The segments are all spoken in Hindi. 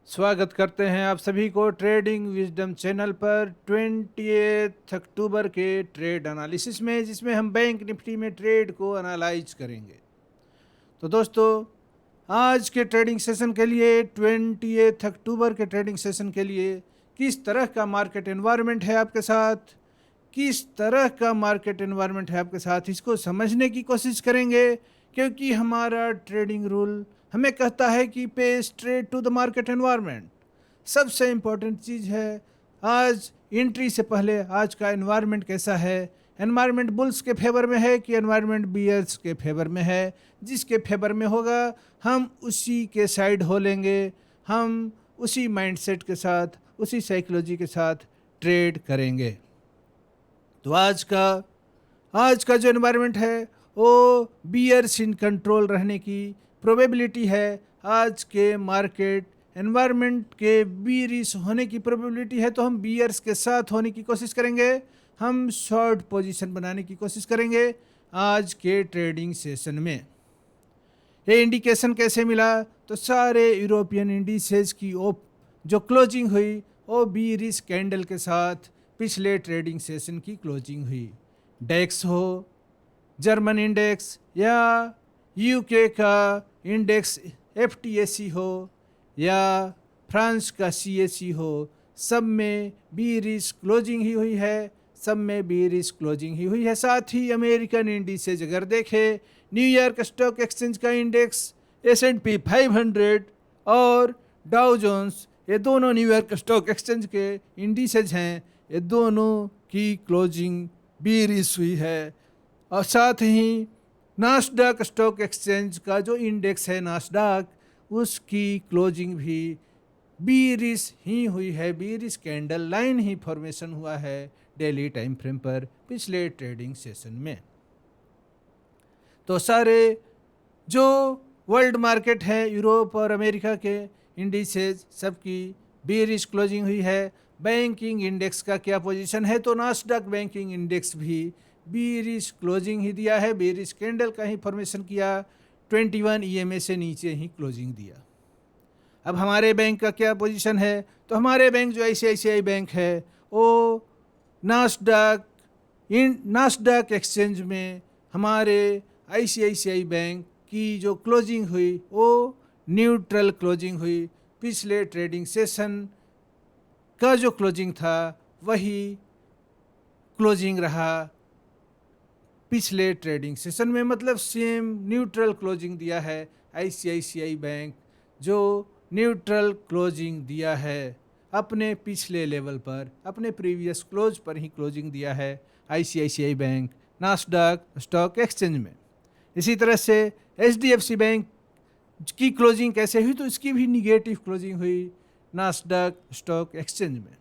स्वागत करते हैं आप सभी को ट्रेडिंग विजडम चैनल पर 28 अक्टूबर के ट्रेड एनालिसिस में, जिसमें हम बैंक निफ्टी में ट्रेड को एनालाइज करेंगे। तो दोस्तों, आज के ट्रेडिंग सेशन के लिए 28 अक्टूबर के ट्रेडिंग सेशन के लिए किस तरह का मार्केट एनवायरनमेंट है आपके साथ, किस तरह का मार्केट एनवायरनमेंट है आपके साथ, इसको समझने की कोशिश करेंगे। क्योंकि हमारा ट्रेडिंग रूल हमें कहता है कि पे straight to the market environment. सबसे इम्पोर्टेंट चीज़ है आज एंट्री से पहले आज का एनवायरनमेंट कैसा है। एनवायरनमेंट बुल्स के फेवर में है कि एनवायरनमेंट बियर्स के फेवर में है। जिसके फेवर में होगा हम उसी के साइड हो लेंगे, हम उसी माइंडसेट के साथ, उसी साइकोलॉजी के साथ ट्रेड करेंगे। तो आज का जो एनवायरनमेंट है वो बियर्स इन कंट्रोल रहने की प्रोबेबिलिटी है। आज के मार्केट एनवायरनमेंट के बीरिश होने की प्रोबेबिलिटी है, तो हम बियर्स के साथ होने की कोशिश करेंगे, हम शॉर्ट पोजीशन बनाने की कोशिश करेंगे आज के ट्रेडिंग सेशन में। ये इंडिकेशन कैसे मिला? तो सारे यूरोपियन इंडिसेज की जो क्लोजिंग हुई वो बीरिश कैंडल के साथ पिछले ट्रेडिंग सेशन की क्लोजिंग हुई। डेक्स हो, जर्मन इंडेक्स या यूके का इंडेक्स एफटीएसी हो या फ्रांस का सीएसी हो, सब में बीरिश क्लोजिंग ही हुई है, सब में बीरिश क्लोजिंग ही हुई है। साथ ही अमेरिकन इंडिसेज अगर देखें, न्यूयॉर्क स्टॉक एक्सचेंज का इंडेक्स, S&P 500 और डाउ जोन्स, ये दोनों न्यूयॉर्क स्टॉक एक्सचेंज के इंडिसेज हैं, ये दोनों की क्लोजिंग बीरिश हुई है। और साथ ही नास्डक स्टॉक एक्सचेंज का जो इंडेक्स है नास्डक, उसकी क्लोजिंग भी बीरिश ही हुई है, बीरिश कैंडल लाइन ही फॉर्मेशन हुआ है डेली टाइम फ्रेम पर पिछले ट्रेडिंग सेशन में। तो सारे जो वर्ल्ड मार्केट है, यूरोप और अमेरिका के इंडिसेज, सबकी बीरिश क्लोजिंग हुई है। बैंकिंग इंडेक्स का क्या पोजीशन है? तो नास्डक बैंकिंग इंडेक्स भी बीरिश क्लोजिंग ही दिया है, बीरिश कैंडल का ही फॉर्मेशन किया, 21 EMA से नीचे ही क्लोजिंग दिया। अब हमारे बैंक का क्या पोजीशन है? तो हमारे बैंक जो ICICI बैंक है वो नास्डक एक्सचेंज में हमारे ICICI बैंक की जो क्लोजिंग हुई वो न्यूट्रल क्लोजिंग हुई। पिछले ट्रेडिंग सेशन का जो क्लोजिंग था वही क्लोजिंग रहा पिछले ट्रेडिंग सेशन में, मतलब सेम न्यूट्रल क्लोजिंग दिया है ICICI बैंक, जो न्यूट्रल क्लोजिंग दिया है अपने पिछले लेवल पर, अपने प्रीवियस क्लोज पर ही क्लोजिंग दिया है ICICI बैंक नास्डक स्टॉक एक्सचेंज में। इसी तरह से HDFC बैंक की क्लोजिंग कैसे हुई? तो इसकी भी निगेटिव क्लोजिंग हुई नास्डक स्टॉक एक्सचेंज में।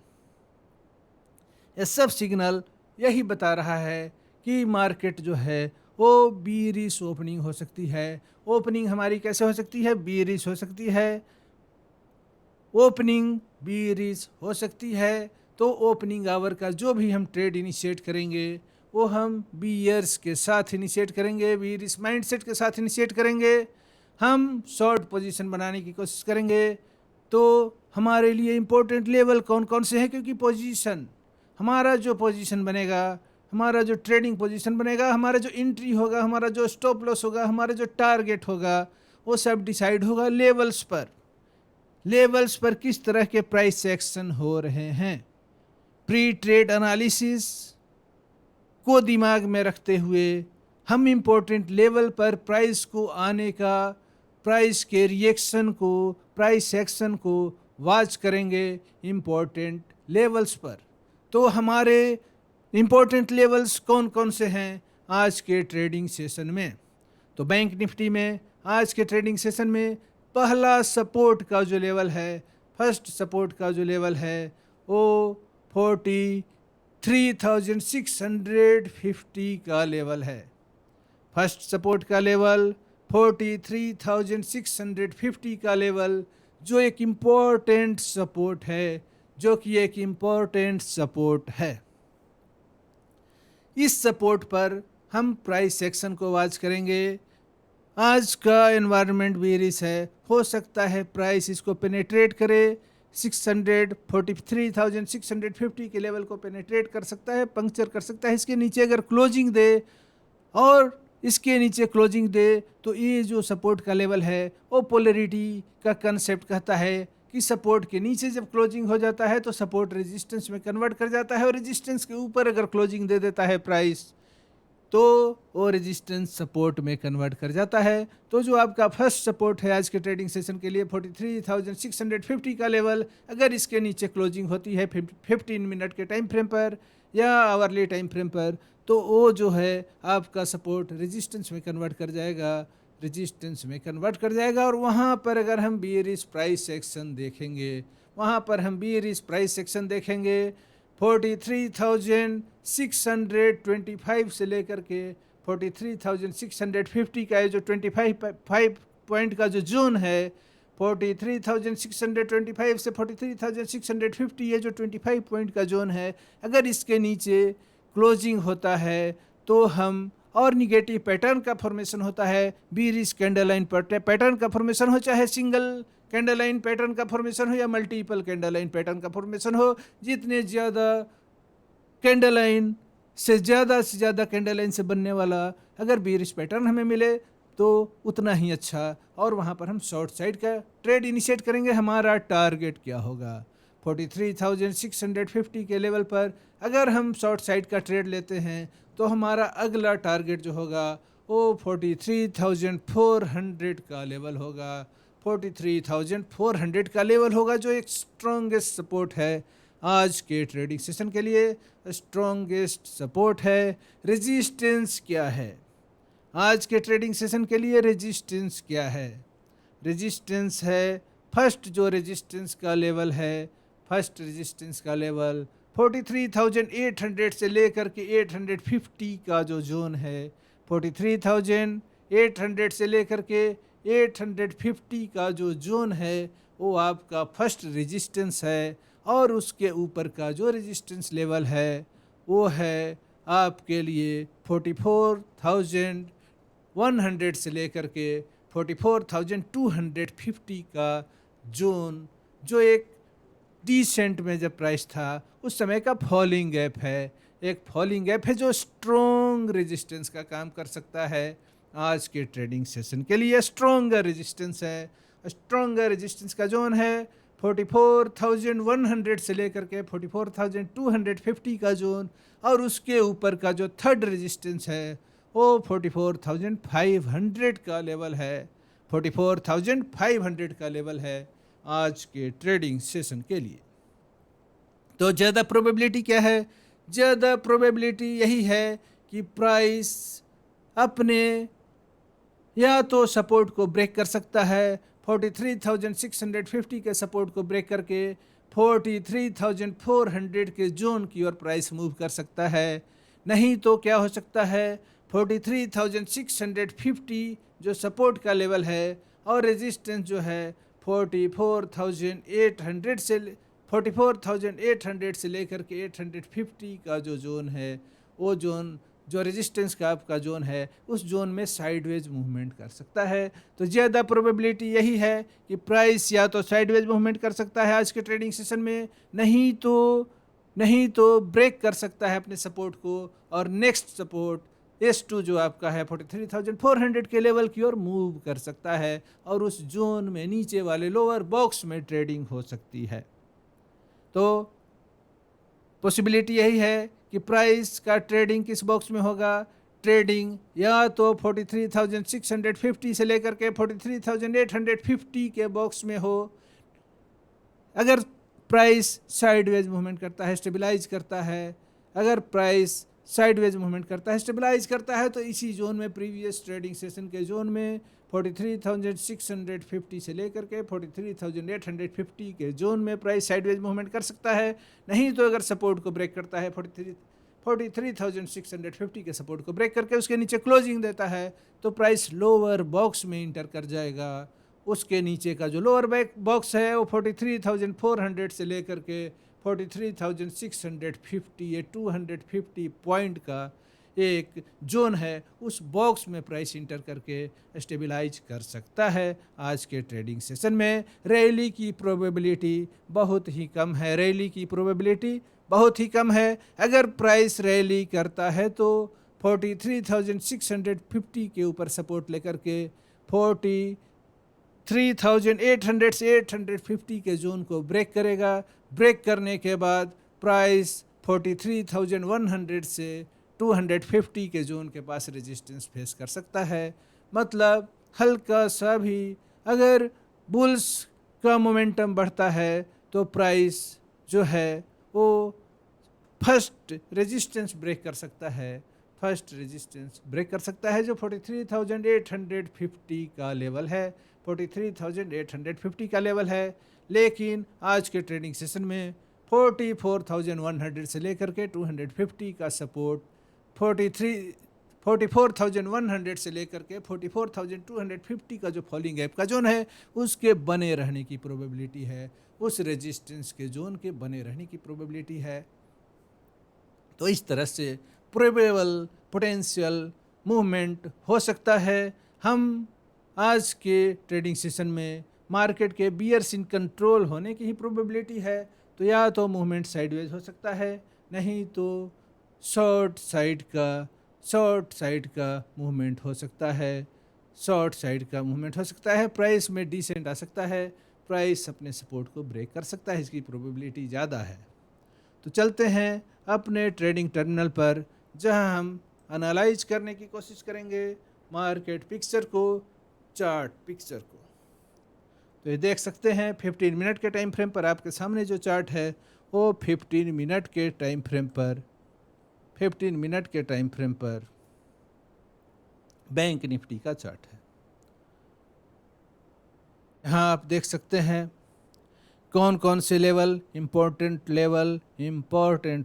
यह सब सिग्नल यही बता रहा है कि मार्केट जो है वो बीरिश ओपनिंग हो सकती है। ओपनिंग हमारी कैसे हो सकती है? बीरिश हो सकती है। ओपनिंग बीरिश हो सकती है तो ओपनिंग आवर का जो भी हम ट्रेड इनिशिएट करेंगे वो हम बीयर्स के साथ इनिशिएट करेंगे, बीरिश माइंडसेट के साथ इनिशिएट करेंगे, हम शॉर्ट पोजीशन बनाने की कोशिश करेंगे। तो हमारे लिए इम्पोर्टेंट लेवल कौन कौन से हैं? क्योंकि पोजीशन, हमारा जो पोजीशन बनेगा, हमारा जो ट्रेडिंग पोजीशन बनेगा, हमारा जो एंट्री होगा, हमारा जो स्टॉप लॉस होगा, हमारा जो टारगेट होगा, वो सब डिसाइड होगा लेवल्स पर। लेवल्स पर किस तरह के प्राइस एक्शन हो रहे हैं, प्री ट्रेड एनालिसिस को दिमाग में रखते हुए हम इम्पोर्टेंट लेवल पर प्राइस को आने का, प्राइस के रिएक्शन को, प्राइस एक्शन को वॉच करेंगे इम्पोर्टेंट लेवल्स पर। तो हमारे इम्पोर्टेंट लेवल्स कौन कौन से हैं आज के ट्रेडिंग सेशन में? तो बैंक निफ्टी में आज के ट्रेडिंग सेशन में पहला सपोर्ट का जो लेवल है, फर्स्ट सपोर्ट का जो लेवल है वो 43,650 का लेवल है। फर्स्ट सपोर्ट का लेवल 43,650 का लेवल, जो एक इम्पोर्टेंट सपोर्ट है, जो कि एक इम्पोर्टेंट सपोर्ट है। इस सपोर्ट पर हम प्राइस सेक्शन को वॉच करेंगे आज का एनवायरनमेंट बेरिश है, हो सकता है प्राइस इसको पेनेट्रेट करे, 643,650 के लेवल को पेनेट्रेट कर सकता है, पंक्चर कर सकता है। इसके नीचे अगर क्लोजिंग दे और इसके नीचे क्लोजिंग दे तो ये जो सपोर्ट का लेवल है वो पोलरिटी का कंसेप्ट कहता है कि सपोर्ट के नीचे जब क्लोजिंग हो जाता है तो सपोर्ट रेजिस्टेंस में कन्वर्ट कर जाता है, और रेजिस्टेंस के ऊपर अगर क्लोजिंग दे देता है प्राइस तो वो रेजिस्टेंस सपोर्ट में कन्वर्ट कर जाता है। तो जो आपका फर्स्ट सपोर्ट है आज के ट्रेडिंग सेशन के लिए 43,650 का लेवल, अगर इसके नीचे क्लोजिंग होती है 15 मिनट के टाइम फ्रेम पर या आवरली टाइम फ्रेम पर, तो वो जो है आपका सपोर्ट रेजिस्टेंस में कन्वर्ट कर जाएगा, और वहाँ पर अगर हम बियरिश प्राइस सेक्शन देखेंगे, 43,625 से लेकर के 43,650 का जो 25 पॉइंट का जो जोन है, 43,625 से 43,650 ये जो 25 पॉइंट का जोन है, अगर इसके नीचे क्लोजिंग होता है तो हम और निगेटिव पैटर्न का फॉर्मेशन होता है, बीरिश कैंडल लाइन पैटर्न का फॉर्मेशन हो, चाहे सिंगल कैंडल लाइन पैटर्न का फॉर्मेशन हो या मल्टीपल कैंडल लाइन पैटर्न का फॉर्मेशन हो, जितने ज़्यादा कैंडल लाइन से ज़्यादा कैंडल लाइन से बनने वाला अगर बीरिश पैटर्न हमें मिले तो उतना ही अच्छा, और वहाँ पर हम शॉर्ट साइड का ट्रेड इनिशिएट करेंगे। हमारा टारगेट क्या होगा 43,650 के लेवल पर अगर हम शॉर्ट साइड का ट्रेड लेते हैं तो हमारा अगला टारगेट जो होगा वो 43,400 का लेवल होगा। 43,400 का लेवल होगा जो एक स्ट्रॉन्गेस्ट सपोर्ट है आज के ट्रेडिंग सेशन के लिए, स्ट्रॉन्गेस्ट सपोर्ट है। रेजिस्टेंस क्या है आज के ट्रेडिंग सेशन के लिए? रेजिस्टेंस क्या है? रेजिस्टेंस है फर्स्ट जो रेजिस्टेंस का लेवल है, फर्स्ट रेजिस्टेंस का लेवल 43,800 से लेकर के 850 का जो जोन है, 43,800 से लेकर के 850 का जो जोन है वो आपका फर्स्ट रेजिस्टेंस है, और उसके ऊपर का जो रेजिस्टेंस लेवल है वो है आपके लिए 44,100 से लेकर के 44,250 का जोन, जो एक डिसेंट में जब प्राइस था उस समय का फॉलिंग गैप है, एक फॉलिंग गैप है जो स्ट्रॉन्ग रेजिस्टेंस का काम कर सकता है। आज के ट्रेडिंग सेशन के लिए स्ट्रॉन्गर रेजिस्टेंस है, स्ट्रॉन्गर रेजिस्टेंस का जोन है 44,100 से लेकर के 44,250 का जोन, और उसके ऊपर का जो थर्ड रेजिस्टेंस है वो 44,500 का लेवल है, 44,500 का लेवल है आज के ट्रेडिंग सेशन के लिए। तो ज़्यादा प्रोबेबिलिटी क्या है? ज़्यादा प्रोबेबिलिटी यही है कि प्राइस अपने या तो सपोर्ट को ब्रेक कर सकता है, 43,650 के सपोर्ट को ब्रेक करके 43,400 के जोन की ओर प्राइस मूव कर सकता है। नहीं तो क्या हो सकता है 43,650 जो सपोर्ट का लेवल है और रेजिस्टेंस जो है 44,800 से लेकर के 850 का जो जोन है, वो जोन जो रेजिस्टेंस का आपका जोन है उस जोन में साइडवेज मूवमेंट कर सकता है। तो ज़्यादा प्रोबेबिलिटी यही है कि प्राइस या तो साइडवेज मूवमेंट कर सकता है आज के ट्रेडिंग सेशन में, नहीं तो ब्रेक कर सकता है अपने सपोर्ट को, और नेक्स्ट सपोर्ट S2 जो आपका है 43,400 के लेवल की ओर मूव कर सकता है, और उस जोन में नीचे वाले लोअर बॉक्स में ट्रेडिंग हो सकती है। तो पॉसिबिलिटी यही है कि प्राइस का ट्रेडिंग किस बॉक्स में होगा? ट्रेडिंग या तो 43,650 से लेकर के 43,850 के बॉक्स में हो। अगर प्राइस साइडवेज मूवमेंट करता है, स्टेबलाइज करता है, अगर प्राइस साइडवेज मूवमेंट करता है, स्टेबलाइज करता है, तो इसी जोन में प्रीवियस ट्रेडिंग सेशन के जोन में 43,650 से लेकर के 43,850 के जोन में प्राइस साइडवेज मूवमेंट कर सकता है। नहीं तो अगर सपोर्ट को ब्रेक करता है 43,650 के सपोर्ट को ब्रेक करके उसके नीचे क्लोजिंग देता है तो प्राइस लोअर बॉक्स में इंटर कर जाएगा। उसके नीचे का जो लोअर बॉक्स है वो 43,400 से लेकर के 43,650 ये 250 पॉइंट का एक जोन है, उस बॉक्स में प्राइस इंटर करके स्टेबलाइज कर सकता है। आज के ट्रेडिंग सेशन में रैली की प्रोबेबिलिटी बहुत ही कम है, रैली की प्रोबेबिलिटी बहुत ही कम है। अगर प्राइस रैली करता है तो 43,650 के ऊपर सपोर्ट लेकर के 43,800 से 850 के जोन को ब्रेक करेगा। ब्रेक करने के बाद प्राइस 43,100 से 250 के जोन के पास रेजिस्टेंस फेस कर सकता है। मतलब हल्का सा भी अगर बुल्स का मोमेंटम बढ़ता है तो प्राइस जो है वो फर्स्ट रेजिस्टेंस ब्रेक कर सकता है, फर्स्ट रेजिस्टेंस ब्रेक कर सकता है जो 43,850 का लेवल है, 43,850 का लेवल है। लेकिन आज के ट्रेडिंग सेशन में 44,100 से लेकर के 250 का सपोर्ट, 44,100 से लेकर के 44,250 का जो फॉलिंग गैप का जोन है उसके बने रहने की प्रोबेबिलिटी है, उस रेजिस्टेंस के जोन के बने रहने की प्रोबेबिलिटी है। तो इस तरह से प्रोबेबल पोटेंशियल मूवमेंट हो सकता है। हम आज के ट्रेडिंग सेशन में मार्केट के बियर्स इन कंट्रोल होने की ही प्रोबेबिलिटी है, तो या तो मूवमेंट साइडवेज हो सकता है, नहीं तो शॉर्ट साइड का मूवमेंट हो सकता है, शॉर्ट साइड का मूवमेंट हो सकता है। प्राइस में डिसेंट आ सकता है, प्राइस अपने सपोर्ट को ब्रेक कर सकता है, इसकी प्रोबेबिलिटी ज़्यादा है। तो चलते हैं अपने ट्रेडिंग टर्मिनल पर, जहां हम एनालाइज करने की कोशिश करेंगे मार्केट पिक्चर को, चार्ट पिक्चर को। तो ये देख सकते हैं 15 मिनट के टाइम फ्रेम पर आपके सामने जो चार्ट है वो 15 मिनट के टाइम फ्रेम पर, 15 मिनट के टाइम फ्रेम पर बैंक निफ्टी का चार्ट है। यहाँ आप देख सकते हैं कौन कौन से लेवल, इम्पोर्टेंट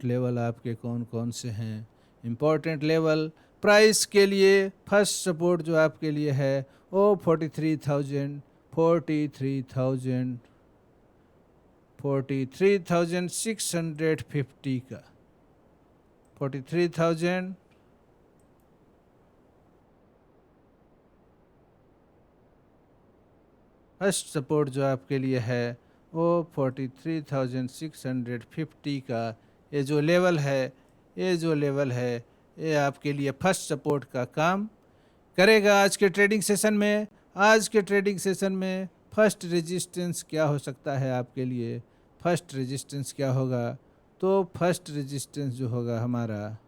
लेवल आपके कौन कौन से हैं। इम्पोर्टेंट लेवल प्राइस के लिए फर्स्ट सपोर्ट जो आपके लिए है वो 43,650 का, 43,000 फर्स्ट सपोर्ट जो आपके लिए है वो 43,650 का ये जो लेवल है, ये आपके लिए फर्स्ट सपोर्ट का काम करेगा। आज के ट्रेडिंग सेशन में फर्स्ट रेजिस्टेंस क्या हो सकता है आपके लिए, फर्स्ट रेजिस्टेंस क्या होगा, तो फर्स्ट रेजिस्टेंस जो होगा हमारा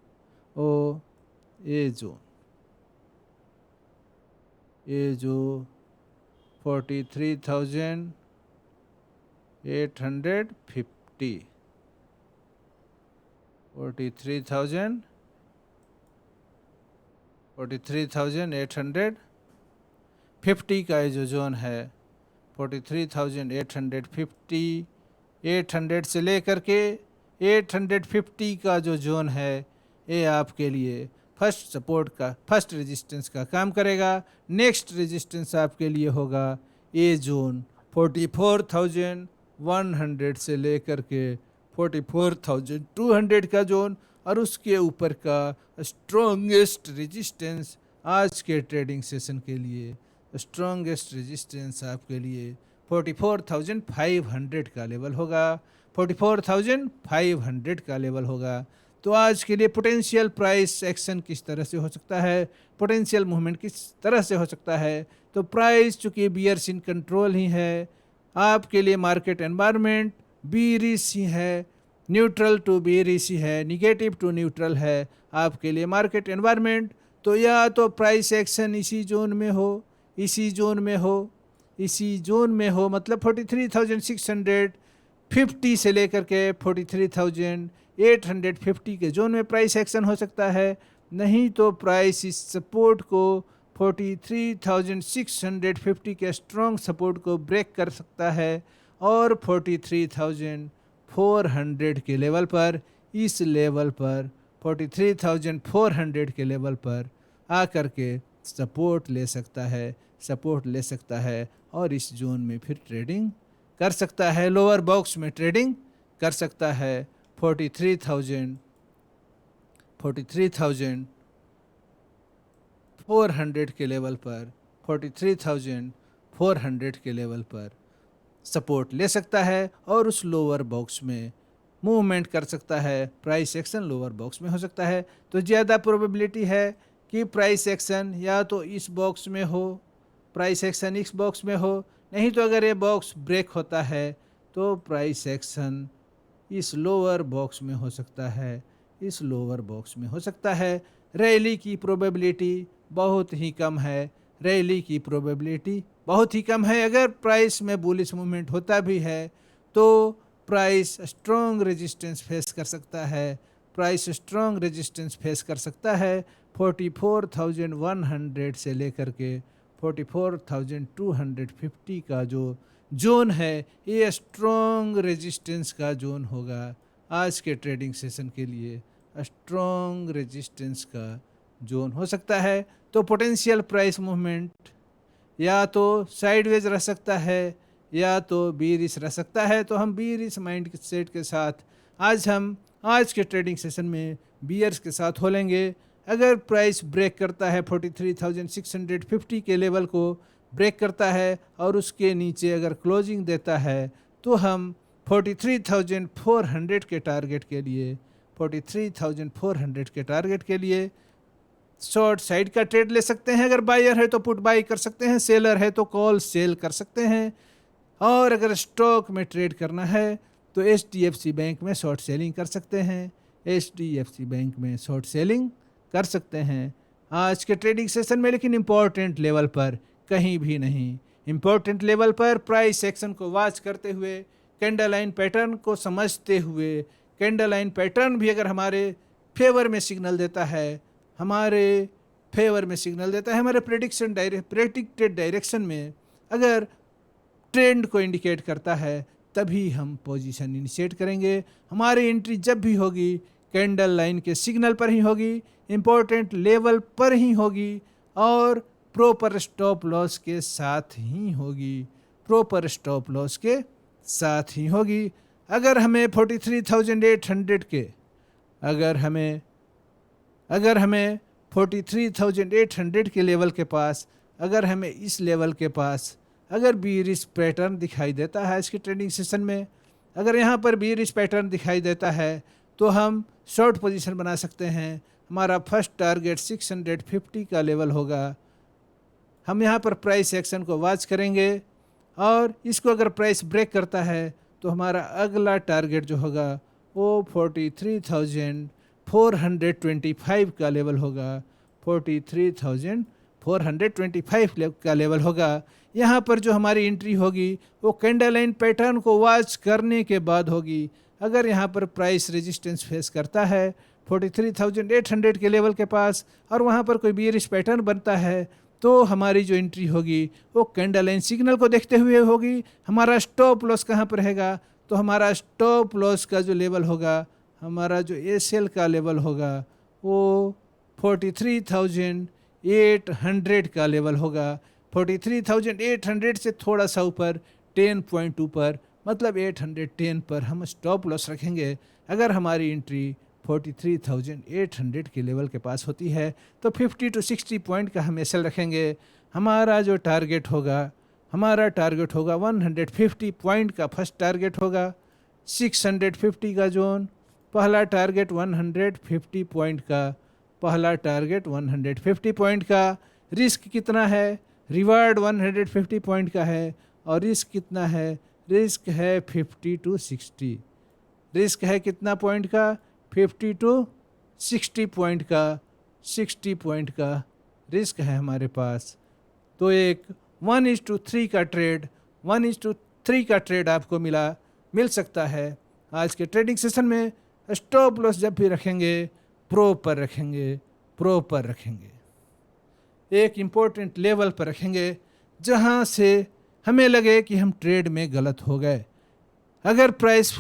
वो ये जो 43,850, 43,850 का ये जो जोन है, 43,850, 800 से लेकर के 850 का जो जोन है ये आपके लिए फर्स्ट सपोर्ट का, फर्स्ट रेजिस्टेंस का काम करेगा। नेक्स्ट रेजिस्टेंस आपके लिए होगा ये जोन 44,100 से लेकर के 44,200 का जोन, और उसके ऊपर का स्ट्रॉन्गेस्ट रेजिस्टेंस आज के ट्रेडिंग सेशन के लिए, स्ट्रॉन्गेस्ट रेजिस्टेंस आपके लिए 44,500 का लेवल होगा, 44,500 का लेवल होगा। तो आज के लिए पोटेंशियल प्राइस एक्शन किस तरह से हो सकता है, पोटेंशियल मूवमेंट किस तरह से हो सकता है, तो प्राइस चूँकि बियर्स इन कंट्रोल ही है, आपके लिए मार्केट एनवायरनमेंट बीरिश ही है, न्यूट्रल टू बीरिश ही है, निगेटिव टू न्यूट्रल है आपके लिए मार्केट एनवायरनमेंट। तो या तो प्राइस एक्शन इसी जोन में हो, मतलब 43,650 से लेकर के 43,850 के जोन में प्राइस एक्शन हो सकता है, नहीं तो प्राइस इस सपोर्ट को 43,650 के स्ट्रॉन्ग सपोर्ट को ब्रेक कर सकता है और 43,400 के लेवल पर, इस लेवल पर 43,400 के लेवल पर आकर के सपोर्ट ले सकता है और इस जोन में फिर ट्रेडिंग कर सकता है, लोअर बॉक्स में ट्रेडिंग कर सकता है 43,000 400 के लेवल पर, 43,400 के लेवल पर सपोर्ट ले सकता है और उस लोअर बॉक्स में मूवमेंट कर सकता है। प्राइस एक्शन लोअर बॉक्स में हो सकता है, तो ज़्यादा प्रोबेबिलिटी है कि प्राइस एक्शन या तो इस बॉक्स में हो, प्राइस एक्शन इस बॉक्स में हो, नहीं तो अगर ये बॉक्स ब्रेक होता है तो प्राइस एक्शन इस लोअर बॉक्स में हो सकता है, इस लोअर बॉक्स में हो सकता है। रैली की प्रोबेबिलिटी बहुत ही कम है, रैली की प्रोबेबिलिटी बहुत ही कम है। अगर प्राइस में बुलिश मूवमेंट होता भी है तो प्राइस स्ट्रॉन्ग रेजिस्टेंस फेस कर सकता है, प्राइस स्ट्रॉन्ग रेजिस्टेंस फेस कर सकता है 44,100 से लेकर के 44,250 का जो जोन है, ये स्ट्रॉन्ग रेजिस्टेंस का जोन होगा। आज के ट्रेडिंग सेशन के लिए स्ट्रॉन्ग रेजिस्टेंस का जोन हो सकता है। तो पोटेंशियल प्राइस मूवमेंट या तो साइडवेज रह सकता है या तो बीरिश रह सकता है। तो हम बीरिश माइंड सेट के साथ हम आज के ट्रेडिंग सेशन में बियर्स के साथ हो लेंगे। अगर प्राइस ब्रेक करता है 43,650 के लेवल को ब्रेक करता है और उसके नीचे अगर क्लोजिंग देता है तो हम 43,400 के टारगेट के लिए 43,400 के टारगेट के लिए शॉर्ट साइड का ट्रेड ले सकते हैं। अगर बायर है तो पुट बाई कर सकते हैं, सेलर है तो कॉल सेल कर सकते हैं। और अगर स्टॉक में ट्रेड करना है तो HDFC बैंक में शॉर्ट सेलिंग कर सकते हैं, HDFC बैंक में शॉर्ट सेलिंग कर सकते हैं आज के ट्रेडिंग सेशन में। लेकिन इम्पॉर्टेंट लेवल पर कहीं भी नहीं, इम्पॉर्टेंट लेवल पर प्राइस एक्शन को वॉच करते हुए, कैंडल लाइन पैटर्न को समझते हुए, कैंडल लाइन पैटर्न भी अगर हमारे फेवर में सिग्नल देता है, हमारे प्रेडिक्टेड डायरेक्शन में अगर ट्रेंड को इंडिकेट करता है तभी हम पोजीशन इनिशिएट करेंगे। हमारी एंट्री जब भी होगी कैंडल लाइन के सिग्नल पर ही होगी, इम्पोर्टेंट लेवल पर ही होगी और प्रॉपर स्टॉप लॉस के साथ ही होगी, प्रॉपर स्टॉप लॉस के साथ ही होगी। अगर हमें 43,800 के अगर हमें 43,800 के लेवल के पास, अगर हमें इस लेवल के पास अगर बीरिश पैटर्न दिखाई देता है आज के ट्रेडिंग सेशन में, अगर यहाँ पर बीरिश पैटर्न दिखाई देता है तो हम शॉर्ट पोजीशन बना सकते हैं। हमारा फर्स्ट टारगेट 650 का लेवल होगा। हम यहाँ पर प्राइस एक्शन को वॉच करेंगे और इसको अगर प्राइस ब्रेक करता है तो हमारा अगला टारगेट जो होगा वो 43,425 का लेवल होगा, 43,425 का लेवल होगा। यहाँ पर जो हमारी एंट्री होगी वो कैंडल लाइन पैटर्न को वॉच करने के बाद होगी। अगर यहाँ पर प्राइस रेजिस्टेंस फेस करता है 43,800 के लेवल के पास और वहाँ पर कोई बियरिश पैटर्न बनता है तो हमारी जो एंट्री होगी वो कैंडल लाइन सिग्नल को देखते हुए होगी। हमारा स्टॉप लॉस कहाँ पर रहेगा, तो हमारा स्टॉप लॉस का जो लेवल होगा, हमारा जो ACL का लेवल होगा वो 43,800 का लेवल होगा। 43,800 से थोड़ा सा ऊपर 10 पॉइंट ऊपर, मतलब 810 पर हम स्टॉप लॉस रखेंगे। अगर हमारी एंट्री 43,800 के लेवल के पास होती है तो 50 to 60 पॉइंट का हम ACL रखेंगे। हमारा जो टारगेट होगा 150 पॉइंट का फर्स्ट टारगेट होगा, 650 का जोन पहला टारगेट, 150 पॉइंट का पहला टारगेट, 150 पॉइंट का। रिस्क कितना है, रिवार्ड 150 पॉइंट का है और रिस्क कितना है, रिस्क है 50 to 60। रिस्क है कितना पॉइंट का, 50 to 60 पॉइंट का, 60 पॉइंट का रिस्क है हमारे पास। तो एक 1:3 का ट्रेड, 1:3 का ट्रेड आपको मिल सकता है आज के ट्रेडिंग सेशन में। स्टॉप लॉस जब भी रखेंगे प्रॉपर रखेंगे, एक इम्पोर्टेंट लेवल पर रखेंगे जहां से हमें लगे कि हम ट्रेड में गलत हो गए। अगर प्राइस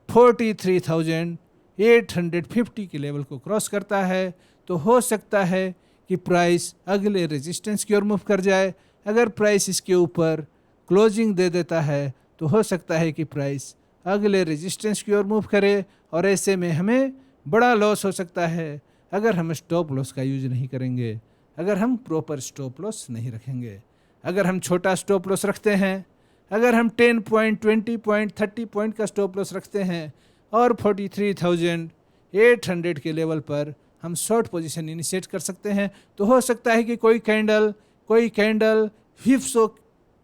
43,850 के लेवल को क्रॉस करता है तो हो सकता है कि प्राइस अगले रेजिस्टेंस की ओर मूव कर जाए। अगर प्राइस इसके ऊपर क्लोजिंग दे देता है तो हो सकता है कि प्राइस अगले रेजिस्टेंस की ओर मूव करे और ऐसे में हमें बड़ा लॉस हो सकता है अगर हम स्टॉप लॉस का यूज नहीं करेंगे। अगर हम प्रॉपर स्टॉप लॉस नहीं रखेंगे। अगर हम छोटा स्टॉप लॉस रखते हैं, अगर हम 10 पॉइंट, 20 पॉइंट, 30 पॉइंट का स्टॉप लॉस रखते हैं और 43,800 के लेवल पर हम शॉर्ट पोजीशन इनिशिएट कर सकते हैं, तो हो सकता है कि कोई कैंडल व्हिप्सो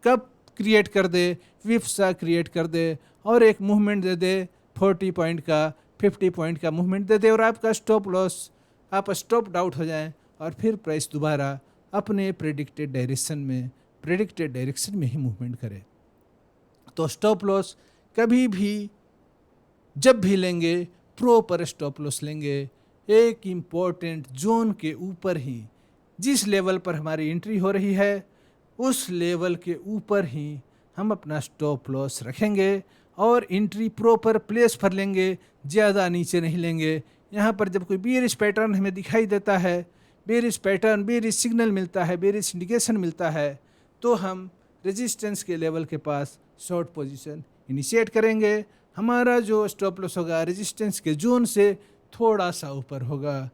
कब क्रिएट कर दे, व्हिप्सा क्रिएट कर दे और एक मूवमेंट दे दे 40 पॉइंट का, 50 पॉइंट का मूवमेंट दे दे और आपका स्टॉप लॉस, आप स्टॉप आउट हो जाएं और फिर प्राइस दोबारा अपने प्रेडिक्टेड डायरेक्शन में ही मूवमेंट करे। तो स्टॉप लॉस कभी भी जब भी लेंगे प्रॉपर स्टॉप लॉस लेंगे, एक इम्पॉर्टेंट जोन के ऊपर ही, जिस लेवल पर हमारी एंट्री हो रही है उस लेवल के ऊपर ही हम अपना स्टॉप लॉस रखेंगे और एंट्री प्रॉपर प्लेस पर लेंगे, ज़्यादा नीचे नहीं लेंगे। यहाँ पर जब कोई बेयरिश पैटर्न हमें दिखाई देता है, बेयरिश पैटर्न, बेयरिश सिग्नल मिलता है, बेयरिश इंडिकेशन मिलता है, तो हम रेजिस्टेंस के लेवल के पास शॉर्ट पोजीशन इनिशिएट करेंगे। हमारा जो स्टॉप लॉस होगा रेजिस्टेंस के जोन से थोड़ा सा ऊपर होगा।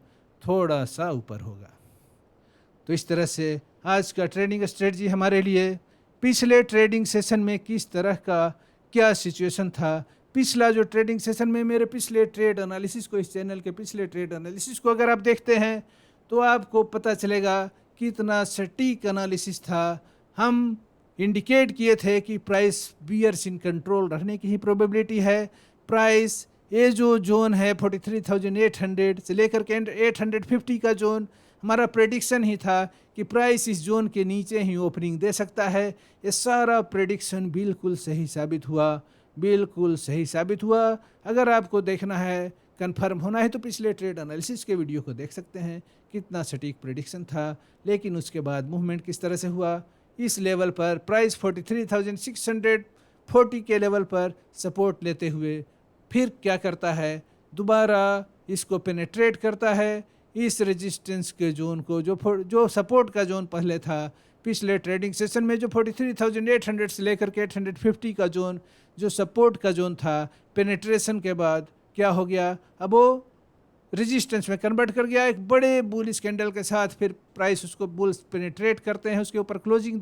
तो इस तरह से आज का ट्रेडिंग स्ट्रेटजी हमारे लिए पिछले ट्रेडिंग सेशन में किस तरह का क्या सिचुएशन था, पिछला जो ट्रेडिंग सेशन में मेरे पिछले ट्रेड एनालिसिस को, इस चैनल के पिछले ट्रेड एनालिसिस को अगर आप देखते हैं तो आपको पता चलेगा कितना सटीक एनालिसिस था। हम इंडिकेट किए थे कि प्राइस बियर्स इन कंट्रोल रहने की ही प्रोबेबिलिटी है। प्राइस ये जो जोन है 43,800 से लेकर के 850 का जोन, हमारा प्रेडिक्शन ही था कि प्राइस इस जोन के नीचे ही ओपनिंग दे सकता है। ये सारा प्रेडिक्शन बिल्कुल सही साबित हुआ। अगर आपको देखना है, कंफर्म होना है, तो पिछले ट्रेड एनालिसिस के वीडियो को देख सकते हैं, कितना सटीक प्रेडिक्शन था। लेकिन उसके बाद मूवमेंट किस तरह से हुआ, इस लेवल पर प्राइस 43,640 के लेवल पर सपोर्ट लेते हुए फिर क्या करता है, दोबारा इसको पेनेट्रेट करता है इस रेजिस्टेंस के जोन को, जो सपोर्ट का जोन पहले था पिछले ट्रेडिंग सेशन में, जो 43,800 से लेकर के 850 का जोन, जो सपोर्ट का जोन था, पेनेट्रेशन के बाद क्या हो गया, अब वो रेजिस्टेंस में कन्वर्ट कर गया एक बड़े बुलिश कैंडल के साथ। फिर प्राइस उसको बुल्स पेनेट्रेट करते हैं, उसके ऊपर क्लोजिंग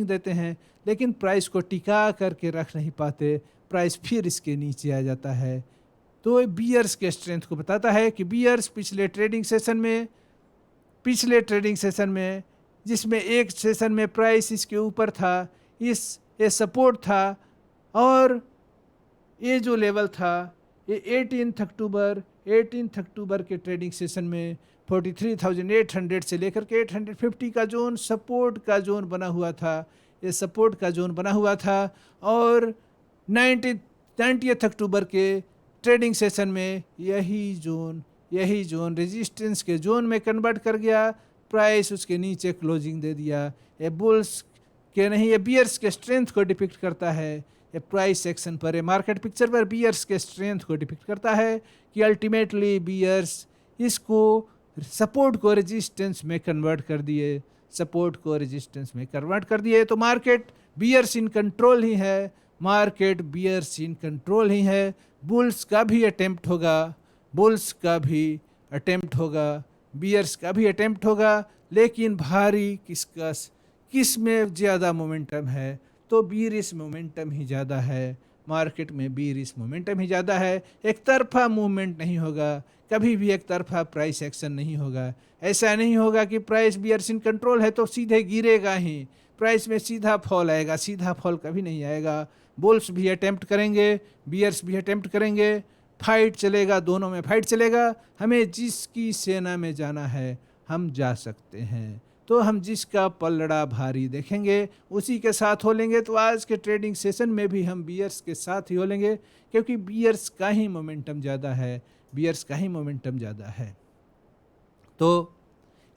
देते हैं, लेकिन प्राइस को टिका करके रख नहीं पाते, प्राइस फिर इसके नीचे आ जाता है। तो बियर्स के स्ट्रेंथ को बताता है कि बियर्स पिछले ट्रेडिंग सेशन में जिसमें एक सेशन में प्राइस इसके ऊपर था, ये सपोर्ट था, और ये जो लेवल था ये 18 अक्टूबर के ट्रेडिंग सेशन में 43,800 से लेकर के 850 का जोन सपोर्ट का जोन बना हुआ था। और 90 अक्टूबर के ट्रेडिंग सेशन में यही जोन रेजिस्टेंस के जोन में कन्वर्ट कर गया, प्राइस उसके नीचे क्लोजिंग दे दिया। ये बुल्स के नहीं, ये बियर्स के स्ट्रेंथ को डिपिक्ट करता है। ये प्राइस एक्शन पर, मार्केट पिक्चर पर बियर्स के स्ट्रेंथ को डिपिक्ट करता है कि अल्टीमेटली बियर्स इसको सपोर्ट को रेजिस्टेंस में कन्वर्ट कर दिए। तो मार्केट बियर्स इन कंट्रोल ही है। बुल्स का भी अटेम्प्ट होगा, बियर्स का भी अटेम्प्ट होगा, लेकिन भारी किस में ज़्यादा मोमेंटम है, तो बीरिश मोमेंटम ही ज़्यादा है। मार्केट में बीरिश मोमेंटम ही ज़्यादा है। एक तरफा मूवमेंट नहीं होगा, कभी भी एक तरफा प्राइस एक्शन नहीं होगा। ऐसा नहीं होगा कि प्राइस बियर्स इन कंट्रोल है तो सीधे गिरेगा ही, प्राइस में सीधा फॉल आएगा, सीधा फॉल कभी नहीं आएगा। बुल्स भी अटेम्प्ट करेंगे, बियर्स भी अटेम्प्ट करेंगे, फाइट चलेगा, दोनों में फाइट चलेगा। हमें जिसकी सेना में जाना है हम जा सकते हैं, तो हम जिसका पलड़ा भारी देखेंगे उसी के साथ हो लेंगे। तो आज के ट्रेडिंग सेशन में भी हम बियर्स के साथ ही हो लेंगे, क्योंकि बियर्स का ही मोमेंटम ज़्यादा है। तो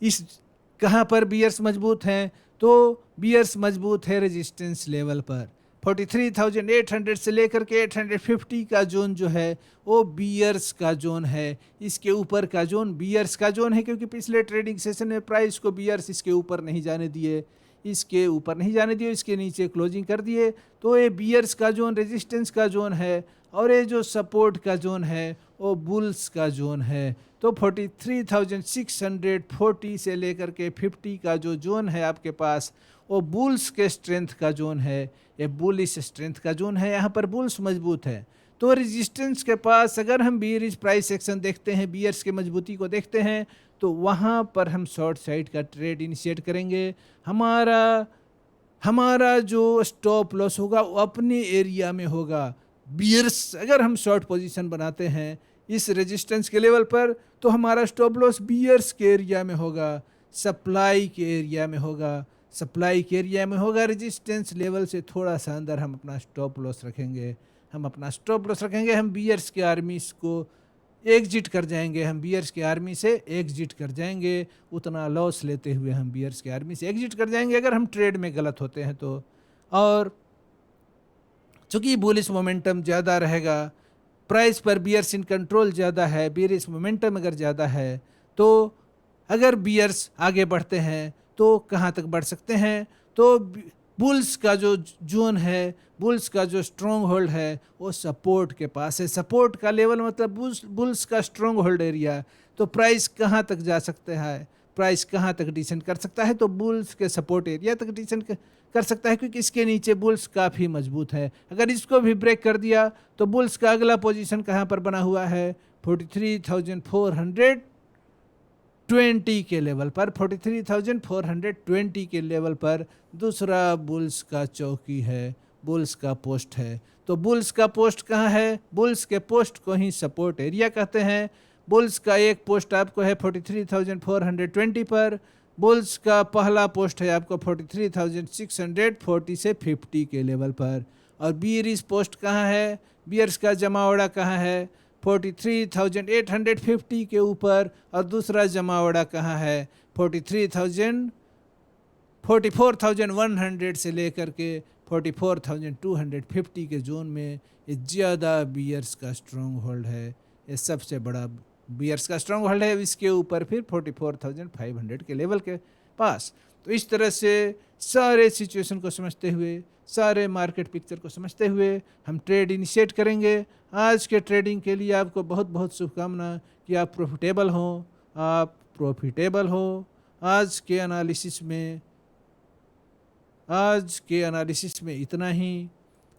इस कहाँ पर बियर्स मजबूत हैं, तो बियर्स मजबूत है रेजिस्टेंस लेवल पर। 43,800 से लेकर के 850 का जोन जो है वो बियर्स का जोन है। इसके ऊपर का जोन बियर्स का जोन है, क्योंकि पिछले ट्रेडिंग सेशन में प्राइस को बियर्स इसके ऊपर नहीं जाने दिए। इसके ऊपर नहीं जाने दिए, इसके नीचे क्लोजिंग कर दिए। तो ये बियर्स का जोन, रेजिस्टेंस का जोन है, और ये जो सपोर्ट का जोन है वो बुल्स का जोन है। तो 43,640 से लेकर के 50 का जो जोन है आपके पास, वो बुल्स के स्ट्रेंथ का जोन है, ये बुलिश स्ट्रेंथ का जोन है। यहाँ पर बुल्स मजबूत है। तो रेजिस्टेंस के पास अगर हम बियरिश प्राइस एक्शन देखते हैं, बियर्स के मजबूती को देखते हैं, तो वहाँ पर हम शॉर्ट साइड का ट्रेड इनिशिएट करेंगे। हमारा जो स्टॉप लॉस होगा वो अपने एरिया में होगा। बियर्स अगर हम शॉर्ट पोजीशन बनाते हैं इस रेजिस्टेंस के लेवल पर, तो हमारा स्टॉप लॉस बियर्स के एरिया में होगा, सप्लाई के एरिया में होगा। सप्लाई के एरिया में होगा, रेजिस्टेंस लेवल से थोड़ा सा अंदर हम अपना स्टॉप लॉस रखेंगे। हम बियर्स के आर्मी को एग्जिट कर जाएंगे, हम बियर्स की आर्मी से एग्जिट कर जाएंगे। उतना लॉस लेते हुए हम बियर्स की आर्मी से एग्जिट कर जाएंगे अगर हम ट्रेड में गलत होते हैं तो। और चूंकि बुलिश मोमेंटम ज़्यादा रहेगा, प्राइस पर बियर्स इन कंट्रोल ज़्यादा है, बियरिश मोमेंटम अगर ज़्यादा है, तो अगर बियर्स आगे बढ़ते हैं तो कहाँ तक बढ़ सकते हैं? तो बुल्स का जो जोन है, बुल्स का जो स्ट्रॉन्ग होल्ड है वो सपोर्ट के पास है। सपोर्ट का लेवल मतलब बुल्स का स्ट्रॉन्ग होल्ड एरिया। तो प्राइस कहाँ तक जा सकता है, प्राइस कहाँ तक डिसेंड कर सकता है? तो बुल्स के सपोर्ट एरिया तक डिसेंड कर सकता है, क्योंकि इसके नीचे बुल्स काफ़ी मजबूत है। अगर इसको भी ब्रेक कर दिया तो बुल्स का अगला पोजीशन कहाँ पर बना हुआ है? 43,420 के लेवल पर। 43,420 के लेवल पर दूसरा बुल्स का चौकी है, बुल्स का पोस्ट है। तो बुल्स का पोस्ट कहाँ है? बुल्स के पोस्ट को ही सपोर्ट एरिया कहते हैं। बुल्स का एक पोस्ट आपको है 43,420 पर। बुल्स का पहला पोस्ट है आपको 43,640 से 50 के लेवल पर। और बियरिश पोस्ट कहाँ है? बियर्स का जमावड़ा कहाँ है? 43,850 के ऊपर। और दूसरा जमावड़ा कहाँ है? 44,100 से लेकर के 44,250 के जोन में। ये ज़्यादा बियर्स का स्ट्रॉन्ग होल्ड है, ये सबसे बड़ा बियर्स का स्ट्रॉन्ग होल्ड है। इसके ऊपर फिर 44,500 के लेवल के पास। तो इस तरह से सारे सिचुएशन को समझते हुए, सारे मार्केट पिक्चर को समझते हुए हम ट्रेड इनिशिएट करेंगे। आज के ट्रेडिंग के लिए आपको बहुत बहुत शुभकामना कि आप प्रॉफिटेबल हों। आज के एनालिसिस में इतना ही।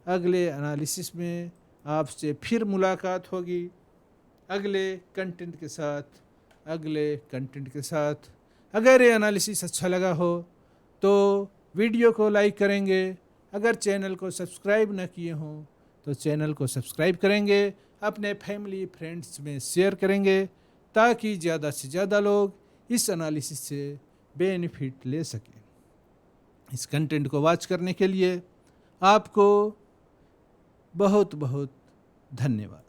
अगले एनालिसिस में आपसे फिर मुलाकात होगी अगले कंटेंट के साथ। अगर ये एनालिसिस अच्छा लगा हो तो वीडियो को लाइक करेंगे। अगर चैनल को सब्सक्राइब न किए हों तो चैनल को सब्सक्राइब करेंगे, अपने फैमिली फ्रेंड्स में शेयर करेंगे, ताकि ज़्यादा से ज़्यादा लोग इस एनालिसिस से बेनिफिट ले सकें। इस कंटेंट को वॉच करने के लिए आपको बहुत बहुत धन्यवाद।